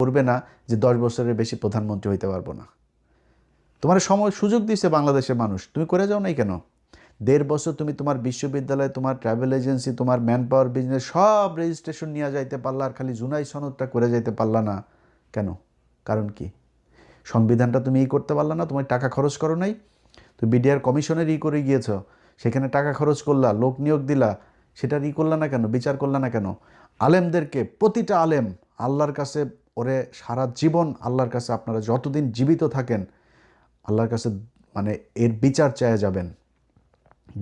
করবে না যে 10 বছরের বেশি প্রধানমন্ত্রী হইতে পারবো না। তোমার সময় সুযোগ দিয়েছে বাংলাদেশের মানুষ, তুমি করে যাও নাই কেন? 1.5 বছর তুমি তোমার বিশ্ববিদ্যালয়, তোমার ট্রাভেল এজেন্সি, তোমার ম্যান পাওয়ার বিজনেস সব রেজিস্ট্রেশন নিয়ে যাইতে পারলা, আর খালি জুনাই সনদটা করে যাইতে পারলা না কেন? কারণ কি? সংবিধানটা তুমি করতে পারলা না, তোমার টাকা খরচ করো নাই। তুমি বিডিআর কমিশনের করে গিয়েছ, সেখানে টাকা খরচ করলা, লোক নিয়োগ দিলা, সেটা করলা না কেন? বিচার করলা না কেন? আলেমদেরকে, প্রতিটা আলেম আল্লাহর কাছে ওরে সারা জীবন আল্লাহর কাছে আপনারা যতদিন জীবিত থাকেন আল্লাহর কাছে মানে এর বিচার চেয়ে যাবেন।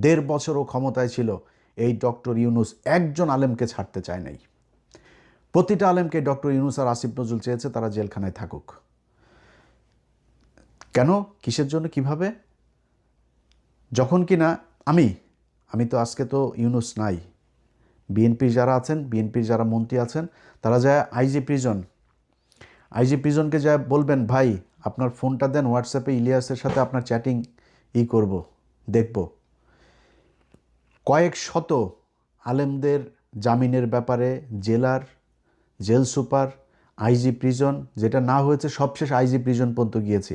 1.5 বছরও ক্ষমতায় ছিল এই ডক্টর ইউনুস, একজন আলেমকে ছাড়তে চায় নাই। প্রতিটা আলেমকে ডক্টর ইউনুস আর আসিফ নজরুল চেয়েছে তারা জেলখানায় থাকুক। কেন? কিসের জন্য? কিভাবে? যখন কিনা আমি তো আজকে তো ইউনুস নাই, বিএনপির যারা আছেন, বিএনপির যারা মন্ত্রী আছেন, তারা যায় আইজি প্রিজনকে যায় বলবেন, ভাই আপনার ফোনটা দেন, হোয়াটসঅ্যাপে ইলিয়াসের সাথে আপনার চ্যাটিং করব, দেখব। কয়েক শত আলেমদের জামিনের ব্যাপারে জেল সুপার, আইজি প্রিজন, যেটা না হয়েছে সবশেষ আইজি প্রিজন পর্যন্ত গিয়েছি,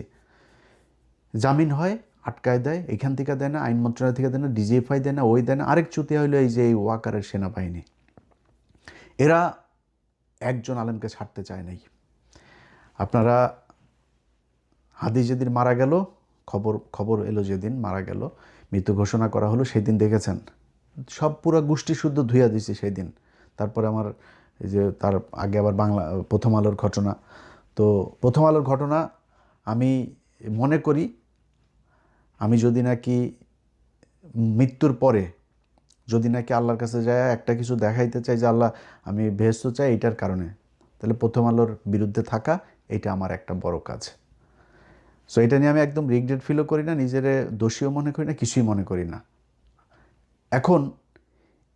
জামিন হয়, আটকায় দেয়, এখান থেকে দেয় না, আইন মন্ত্রণালয় থেকে দেয় না, ডিজিএফআই দেয় না, ওই দেয় না। আরেক চুতিয়া হইলো এই যে এই ওয়াকারের সেনাবাহিনী, এরা একজন আলেমকে ছাড়তে চায় নাই। আপনারা হাদি যেদিন মারা গেল, খবর এলো যেদিন মারা গেল, মৃত্যু ঘোষণা করা হলো, সেই দিন দেখেছেন সব পুরো গোষ্ঠী শুদ্ধ ধুইয়া দিছে সেই দিন। তারপরে আমার এই যে তার আগে আবার প্রথম আলোর ঘটনা, তো প্রথম আলোর ঘটনা আমি মনে করি, আমি যদি নাকি মৃত্যুর পরে যদি নাকি আল্লাহর কাছে যায় একটা কিছু দেখাইতে চাই যে আল্লাহ আমি বেহেশত চাই এইটার কারণে, তাহলে প্রথম আলোর বিরুদ্ধে থাকা এটা আমার একটা বড় কাজ। সো এটা নিয়ে আমি একদম রিগ্রেট ফিলও করি না, নিজের দোষীও মনে করি না, কিছুই মনে করি না। এখন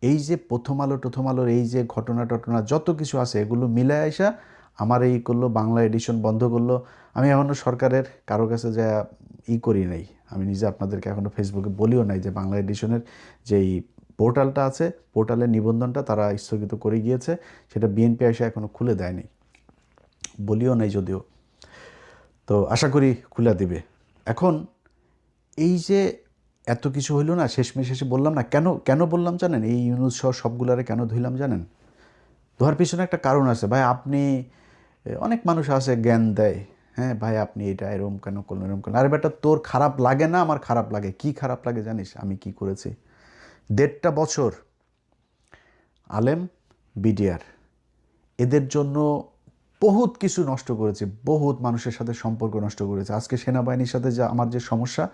এই যে প্রথম আলোর এই যে ঘটনা টটনা যত কিছু আছে এগুলো মিলে আসা আমার এই করলো, বাংলা এডিশন বন্ধ করলো। আমি এখনও সরকারের কারো কাছে যা করি নাই, আমি নিজে আপনাদেরকে এখনও ফেসবুকে বলিও নাই যে বাংলা এডিশনের যেই পোর্টালটা আছে, পোর্টালের নিবন্ধনটা তারা স্থগিত করে গিয়েছে, সেটা বিএনপি এসে এখনও খুলে দেয়নি, বলিও নাই যদিও, তো আশা করি খুলে দিবে। এখন এই যে এত কিছু হইল না, শেষমেশ এসে বললাম না কেন বললাম জানেন? এই ইউনুস সহ সবগুলারে কেন ধুইলাম জানেন? ধোয়ার পিছনে একটা কারণ আছে। ভাই আপনি, অনেক মানুষ আছে জ্ঞান দেয়, হ্যাঁ ভাই আপনি এটা এরকম কেন করলেন, এরকম কেন? আরে বেটা তোর খারাপ লাগে না, আমার খারাপ লাগে। কি খারাপ লাগে জানিস আমি কি করেছি? 1.5 বছর আলেম, বিডিআর, এদের জন্য বহুত কিছু নষ্ট করেছে, বহুত মানুষের সাথে সম্পর্ক নষ্ট করেছে। আজকে সেনাবাহিনীর সাথে যে আমার যে সমস্যা,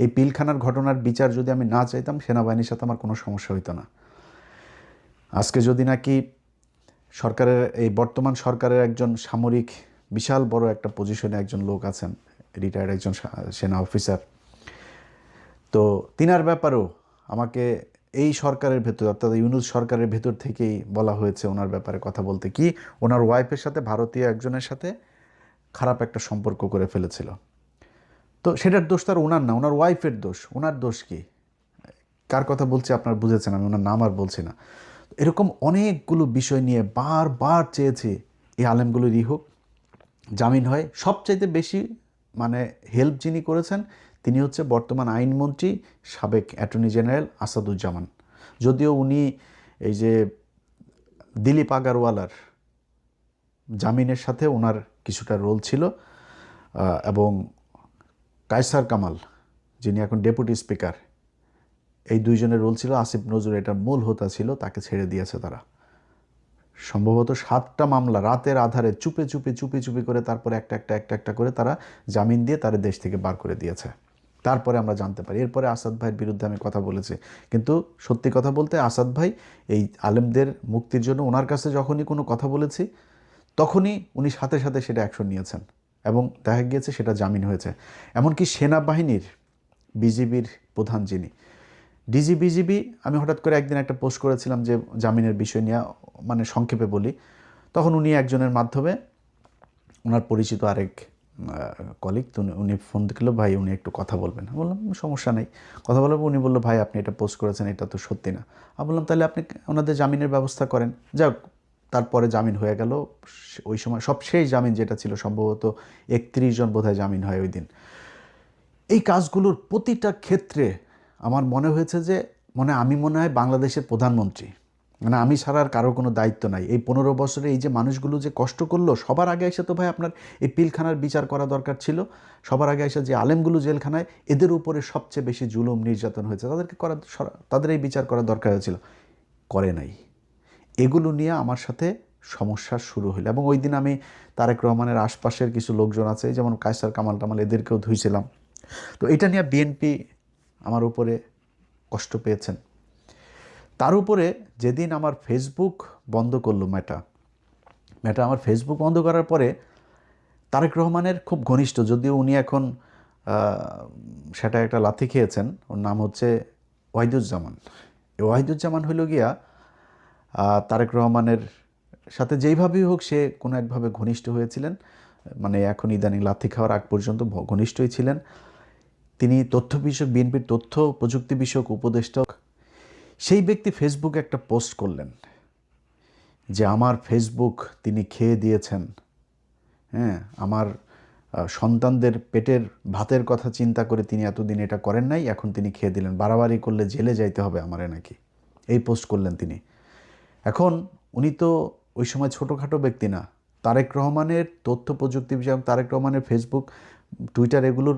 এই পিলখানার ঘটনার বিচার যদি আমি না চাইতাম, সেনাবাহিনীর সাথে আমার কোনো সমস্যা হইতো না। আজকে যদি নাকি সরকারের এই বর্তমান সরকারের একজন সামরিক বিশাল বড় একটা পজিশনে একজন লোক আছেন, রিটায়ার্ড একজন সেনা অফিসার, তো তিনার ব্যাপারেও আমাকে এই সরকারের ভেতর অর্থাৎ ইউনুস সরকারের ভেতর থেকেই বলা হয়েছে ওনার ব্যাপারে কথা বলতে, কি ওনার ওয়াইফের সাথে ভারতীয় একজনের সাথে খারাপ একটা সম্পর্ক করে ফেলেছিল। তো সেটার দোষ তার ওনার না, ওনার ওয়াইফের দোষ। ওনার দোষ কি? কার কথা বলছি আপনার বুঝেছেন, আমি ওনার নাম আর বলছি না। এরকম অনেকগুলো বিষয় নিয়ে বারবার চেয়েছি এই আলেমগুলোর হোক, জামিন হয়। সবচাইতে বেশি মানে হেল্প যিনি করেছেন তিনি হচ্ছে বর্তমান আইনমন্ত্রী, সাবেক অ্যাটর্নি জেনারেল আসাদুজ্জামান। যদিও উনি এই যে দিলীপ আগারওয়ালার জামিনের সাথে ওনার কিছুটা রোল ছিল, এবং কায়সার কামাল যিনি এখন ডেপুটি স্পিকার, এই দুইজনের রোল ছিল। আসিফ নজরুল এটার মূল হোতা ছিল, তাকে ছেড়ে দিয়েছে তারা। সম্ভবত 7টা মামলা রাতের আধারে চুপে চুপে করে তারপরে একটা করে তারা জামিন দিয়ে তারা দেশ থেকে বার করে দিয়েছে। তারপরে আমরা জানতে পারি, এরপরে আসাদ ভাইয়ের বিরুদ্ধে আমি কথা বলেছি, কিন্তু সত্যি কথা বলতে আসাদ ভাই এই আলেমদের মুক্তির জন্য ওনার কাছে যখনই কোনো কথা বলেছি তখনই উনি সাথে সাথে সেটা অ্যাকশন নিয়েছেন এবং দেখা গিয়েছে সেটা জামিন হয়েছে। এমনকি সেনাবাহিনীর বিজিবির প্রধান যিনি বিজিবি, আমি হঠাৎ করে একদিন একটা পোস্ট করেছিলাম যে জামিনের বিষয় নিয়ে, মানে সংক্ষেপে বলি, তখন উনি একজনের মাধ্যমে ওনার পরিচিত আরেক কলিগ, তো উনি ফোন দেখলো, ভাই উনি একটু কথা বলবেন। বললাম সমস্যা নেই, কথা বলবো। উনি বললো, ভাই আপনি এটা পোস্ট করেছেন এটা তো সত্যি না। আমি বললাম তাহলে আপনি ওনাদের জামিনের ব্যবস্থা করেন। যাক, তারপরে জামিন হয়ে গেল। ওই সময় সবশেষ জামিন যেটা ছিল সম্ভবত 31 জন বোধহয় জামিন হয় ওই দিন। এই কাজগুলোর প্রতিটা ক্ষেত্রে আমার মনে হয়েছে যে আমি মনে হয় বাংলাদেশের প্রধানমন্ত্রী, আমি ছাড়া আর কারো কোনো দায়িত্ব নাই। এই 15 বছরে এই যে মানুষগুলো যে কষ্ট করলো, সবার আগে এসে তো ভাই আপনার এই পিলখানার বিচার করা দরকার ছিল। সবার আগে এসে যে আলেমগুলো জেলখানায়, এদের উপরে সবচেয়ে বেশি জুলুম নির্যাতন হয়েছে, তাদের এই বিচার করা দরকার হয়েছিল, করে নাই। এগুলো নিয়ে আমার সাথে সমস্যা শুরু হলো। এবং ওই দিন আমি তারেক রহমানের আশপাশের কিছু লোকজন আছে, যেমন কায়সার কামাল টামাল, এদেরকেও ধুইছিলাম। তো এটা নিয়ে বিএনপি আমার উপরে কষ্ট পেয়েছেন। তার উপরে যেদিন আমার ফেসবুক বন্ধ করলো মেটা আমার ফেসবুক বন্ধ করার পরে তারেক রহমানের খুব ঘনিষ্ঠ, যদিও উনি এখন সেটা একটা লাথি খেয়েছেন, ওর নাম হচ্ছে ওয়াহিদুজ্জামান। এই ওয়াহিদুজ্জামান হইল গিয়া তারেক রহমানের সাথে যেইভাবেই হোক সে কোনো একভাবে ঘনিষ্ঠ হয়েছিলেন, এখন ইদানিং লাথি খাওয়ার আগ পর্যন্ত ঘনিষ্ঠই ছিলেন। তিনি তথ্য বিষয়ক, বিএনপির তথ্য প্রযুক্তি বিষয়ক উপদেষ্টা। সেই ব্যক্তি ফেসবুকে একটা পোস্ট করলেন যে আমার ফেসবুক তিনি খেয়ে দিয়েছেন, হ্যাঁ, আমার সন্তানদের পেটের ভাতের কথা চিন্তা করে তিনি এতদিন এটা করেন নাই, এখন তিনি খেয়ে দিলেন, বাড়াবাড়ি করলে জেলে যাইতে হবে আমারে নাকি, এই পোস্ট করলেন তিনি। এখন উনি তো ওই সময় ছোটোখাটো ব্যক্তি না, তারেক রহমানের তথ্য প্রযুক্তি বিষয়ক, তারেক রহমানের ফেসবুক, টুইটার, এগুলোর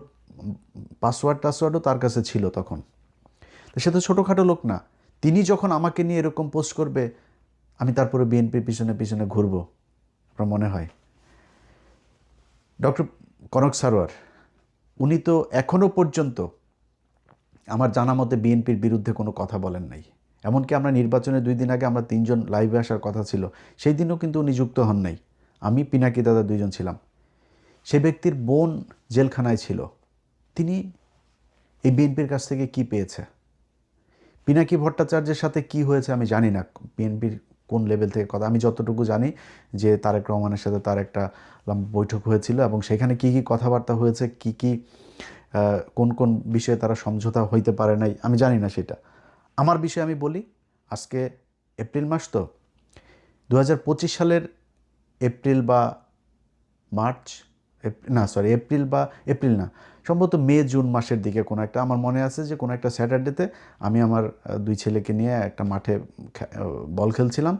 পাসওয়ার্ডও তার কাছে ছিল তখন। তো সে তো ছোটোখাটো লোক না। তিনি যখন আমাকে নিয়ে এরকম পোস্ট করবে, আমি তারপরে বিএনপির পিছনে পিছনে ঘুরবো, আপনার মনে হয়? ডক্টর কনক সারোয়ার, উনি তো এখনও পর্যন্ত আমার জানা মতে বিএনপির বিরুদ্ধে কোনো কথা বলেন নাই। এমনকি আমরা নির্বাচনের 2 দিন আগে আমরা 3 জন লাইভে আসার কথা ছিল, সেই দিনও কিন্তু উনি যুক্ত হন নাই। আমি, পিনাকি দাদা 2 জন ছিলাম। সে ব্যক্তির বোন জেলখানায় ছিল। তিনি এই বিএনপির কাছ থেকে কি পেয়েছে? পিনাকি ভট্টাচার্যের সাথে কি হয়েছে আমি জানি না, বিএনপির কোন লেভেল থেকে কথা। আমি যতটুকু জানি যে তারেক রহমানের সাথে তার একটা বৈঠক হয়েছিল, এবং সেখানে কি কি কথাবার্তা হয়েছে, কি কোন কোন বিষয়ে তারা সমঝোতা হইতে পারে নাই, আমি জানি না সেটা। আমার বিষয়ে আমি বলি, আজকে এপ্রিল মাস, তো 2025 সালের এপ্রিল বা মার্চ, এপ্রিল না, সম্ভবত মে জুন মাসের দিকে কোনো একটা, আমার মনে আছে যে কোনো একটা স্যাটারডেতে আমি আমার 2 ছেলেকে নিয়ে একটা মাঠে বল খেলছিলাম,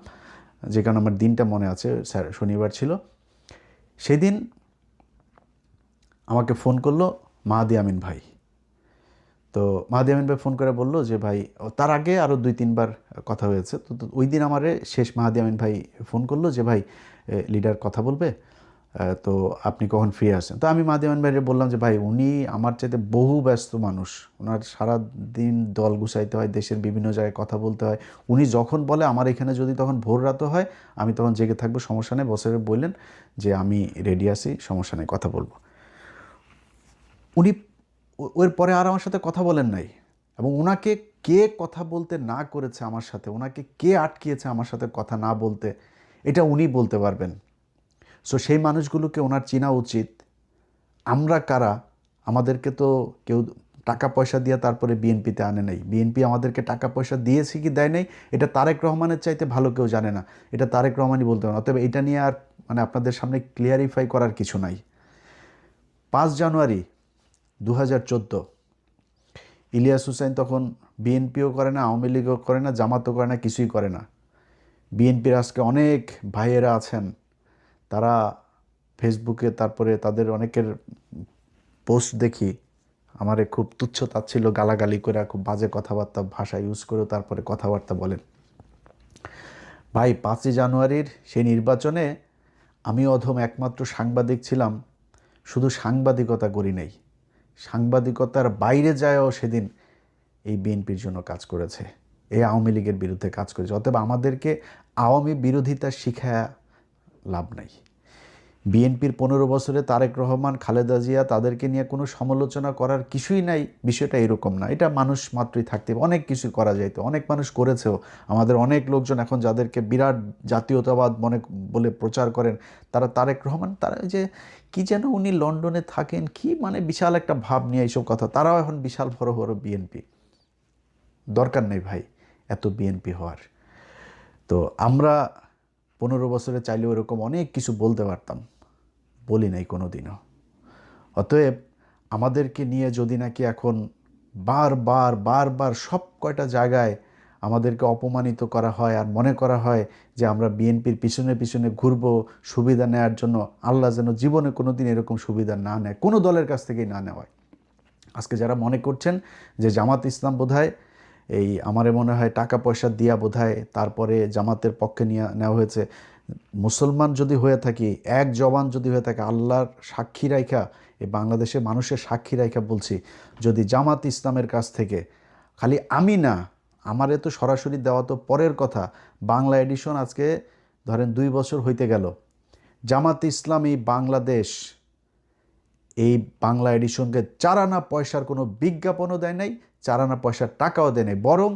যে কারণে আমার দিনটা মনে আছে, শনিবার ছিল। সেদিন আমাকে ফোন করলো মাহাদি আমিন ভাই। তো মাহাদি আমিন ভাই ফোন করে বললো যে ভাই, তার আগে আরও 2-3 বার কথা হয়েছে, তো ওই দিন আমারে শেষ মাহাদি আমিন ভাই ফোন করলো যে ভাই লিডার কথা বলবে, তো আপনি কখন ফ্রি আসেন? তো আমি মাহাদি আমিন ভাইরে বললাম যে ভাই, উনি আমার চাইতে বহু ব্যস্ত মানুষ, ওনার সারা দিন দল গুছাইতে হয়, দেশের বিভিন্ন জায়গায় কথা বলতে হয়। উনি যখন বলে, আমার এখানে যদি তখন ভোর রাতও হয়, আমি তখন জেগে থাকবো, সমস্যা নেই। বছরে বললেন যে আমি রেডি আছি, সমস্যা নেই, কথা বলবো। উনি ওর পরে আর আমার সাথে কথা বলেন নাই, এবং ওনাকে কে কথা বলতে না করেছে আমার সাথে, ওনাকে কে আটকিয়েছে আমার সাথে কথা না বলতে, এটা উনি বলতে পারবেন। সো সেই মানুষগুলোকে ওনার চেনা উচিত। আমরা কারা? আমাদেরকে তো কেউ টাকা পয়সা দিয়ে তারপরে বিএনপিতে আনে নাই। বিএনপি আমাদেরকে টাকা পয়সা দিয়েছে কি দেয় নাই, এটা তারেক রহমানের চাইতে ভালো কেউ জানে না, এটা তারেক রহমানই বলতে পারেন। অতএব এটা নিয়ে আর আপনাদের সামনে ক্লিয়ারিফাই করার কিছু নাই। 5 জানুয়ারি 2014, ইলিয়াস হুসাইন তখন বিএনপিও করে না, আওয়ামী লীগও করে না, জামাতও করে না, কিছুই করে না। বিএনপির আজকে অনেক ভাইয়েরা আছেন, তারা ফেসবুকে, তারপরে তাদের অনেকের পোস্ট দেখি, আমারে খুব তুচ্ছ তাচ্ছিল্য গালাগালি করে, খুব বাজে কথাবার্তা ভাষা ইউজ করেও তারপরে কথাবার্তা বলেন। ভাই, 5 জানুয়ারির সেই নির্বাচনে আমি অধম একমাত্র সাংবাদিক ছিলাম। শুধু সাংবাদিকতা করি নাই, সাংবাদিকতার বাইরে যায়ও সেদিন এই বিএনপির জন্য কাজ করেছে, এই আওয়ামী লীগের বিরুদ্ধে কাজ করেছে। অতএব আমাদেরকে আওয়ামী বিরোধিতা শিখায় লাভ নাই। বিএনপির 15 বছরে তারেক রহমান, খালেদা জিয়া, তাদেরকে নিয়ে কোনো সমালোচনা করার কিছুই নাই, বিষয়টা এরকম না। এটা মানুষ মাত্রই থাকতে, অনেক কিছু করা যাইতো, অনেক মানুষ করেছেও। আমাদের অনেক লোকজন এখন যাদেরকে বিরাট জাতীয়তাবাদ মনে বলে প্রচার করেন, তারা তারেক রহমান, তারা যে কি যেন উনি লন্ডনে থাকেন, কি বিশাল একটা ভাব নিয়ে এইসব কথা, তারাও এখন বিশাল বড় বড় বিএনপি। দরকার নেই ভাই এত বিএনপি হওয়ার। তো আমরা 15 বছরে চাইলে ওরকম অনেক কিছু বলতে পারতাম, বলি নাই কোনো দিনও। অতএব আমাদেরকে নিয়ে যদি নাকি এখন বারবার বারবার সব কয়টা জায়গায় আমাদেরকে অপমানিত করা হয় আর মনে করা হয় যে আমরা বিএনপির পিছনে পিছনে ঘুরবো সুবিধা নেওয়ার জন্য, আল্লাহ যেন জীবনে কোনো দিন এরকম সুবিধা না নেয়, কোনো দলের কাছ থেকেই না নেওয়ায়। আজকে যারা মনে করছেন যে জামাত ইসলাম বোধহয় এই আমারে মনে হয় টাকা পয়সা দিয়া বোধহয় তারপরে জামাতের পক্ষে নিয়ে নেওয়া হয়েছে, মুসলমান যদি হয়ে থাকি, এক জবান যদি হয়ে থাকে, আল্লাহর সাক্ষী রাইখা, এই বাংলাদেশের মানুষের সাক্ষী রাইখা বলছি, যদি জামাত ইসলামের কাছ থেকে, খালি আমি না, আমারে তো সরাসরি দেওয়া তো পরের কথা, বাংলা এডিশন আজকে ধরেন 2 বছর হইতে গেল, জামাত ইসলামী বাংলাদেশ এই বাংলা এডিশনকে 4 আনা পয়সার কোনো বিজ্ঞাপনও দেয় নাই, 4 আনা পয়সার টাকাও দেয় নাই, বরং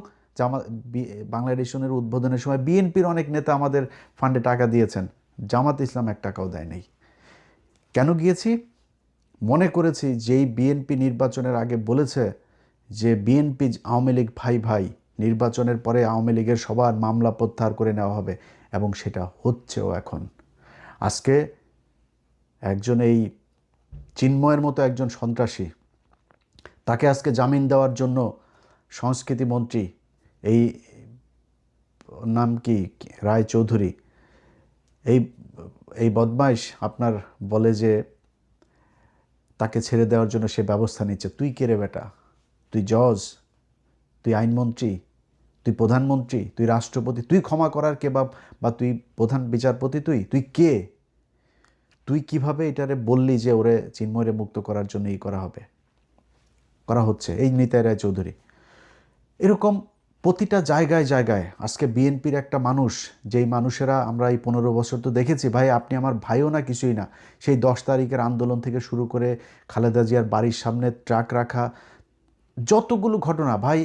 বাংলা এডিশনের উদ্বোধনের সময় বিএনপির অনেক নেতা আমাদের ফান্ডে টাকা দিয়েছেন, জামাত ইসলাম 1 টাকাও দেয় নাই। কেন গিয়েছি? মনে করেছি যেই বিএনপি নির্বাচনের আগে বলেছে যে বিএনপি আওয়ামী লীগ ভাই ভাই, নির্বাচনের পরে আওয়ামী লীগের সবার মামলা প্রত্যাহার করে নেওয়া হবে, এবং সেটা হচ্ছেও এখন। আজকে একজন এই চিন্ময়ের মতো একজন সন্ত্রাসী, তাকে আজকে জামিন দেওয়ার জন্য সংস্কৃতি মন্ত্রী, এই নাম কি রায়চৌধুরী, এই বদমাইশ আপনার বলে যে তাকে ছেড়ে দেওয়ার জন্য সে ব্যবস্থা নিচ্ছে। তুই কে রে বেটা? তুই জজ? তুই আইনমন্ত্রী? তুই প্রধানমন্ত্রী? তুই রাষ্ট্রপতি? তুই ক্ষমা করার কে? বা তুই প্রধান বিচারপতি? তুই কে? তুই কিভাবে এটারে বললি যে ওরে চিন্ময়রে মুক্ত করার জন্য করা হচ্ছে? এই নিতাই রায়চৌধুরী, এরকম প্রতিটা জায়গায় জায়গায় আজকে বিএনপির একটা মানুষ, যেই মানুষেরা আমরা এই 15 বছর তো দেখেছি, ভাই আপনি আমার ভাইও না কিছুই না, সেই 10 তারিখের আন্দোলন থেকে শুরু করে খালেদা জিয়ার বাড়ির সামনে ট্রাক রাখা, যতগুলো ঘটনা ভাই,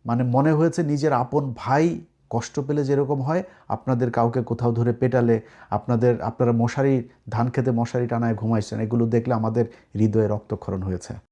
মানে মনে হয়েছে নিজের আপন ভাই কষ্ট পেলে যেরকম হয়, আপনাদের কাউকে কোথাও ধরে পেটালে, আপনারা ধান খেতে মশারি টানায় ঘুমাইছেন, এগুলো দেখলে আমাদের হৃদয়ে রক্তক্ষরণ হয়েছে।